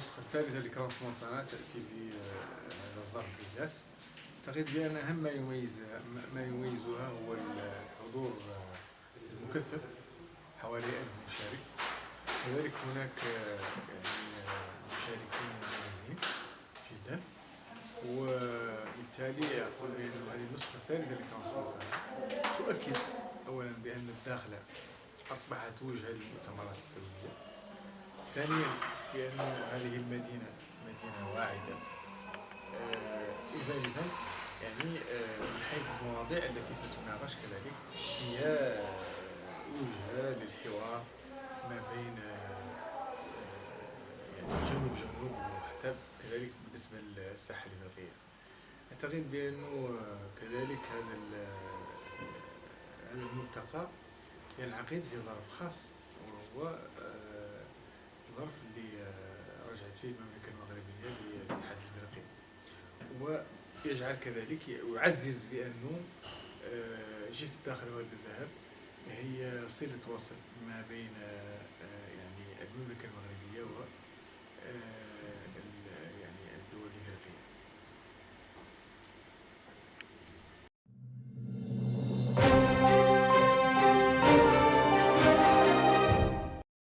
النسخة الثالثة لكراس مونتانا تأتي بهذا الظرف بالذات. أعتقد بأن أهم ما يميزها هو الحضور المكثف، حوالي 1000 مشارك. كذلك هناك مشاركين مميزين جدا، وبالتالي أقول بأن هذه النسخة الثالثة لكراس مونتانا تؤكد أولا بأن الداخلة أصبحت وجهة للمؤتمرات الدولية. ثانيا بأن هذه المدينة مدينة واعدة. ثالثا يعني من حيث المواضيع التي ستناقش كذلك هي وجهة للحوار ما بين يعني جنوب وحتى كذلك بالنسبة للساحة الإفريقية. أعتقد بأنه كذلك هذا الملتقى ينعقد في ظرف خاص، وهو الظرف اللي رجعت فيه المملكة المغربية للاتحاد الإفريقي، ويجعل كذلك يعزز بأنه جهة الداخل والذهاب هي صلة وصل ما بين يعني المملكة المغربية و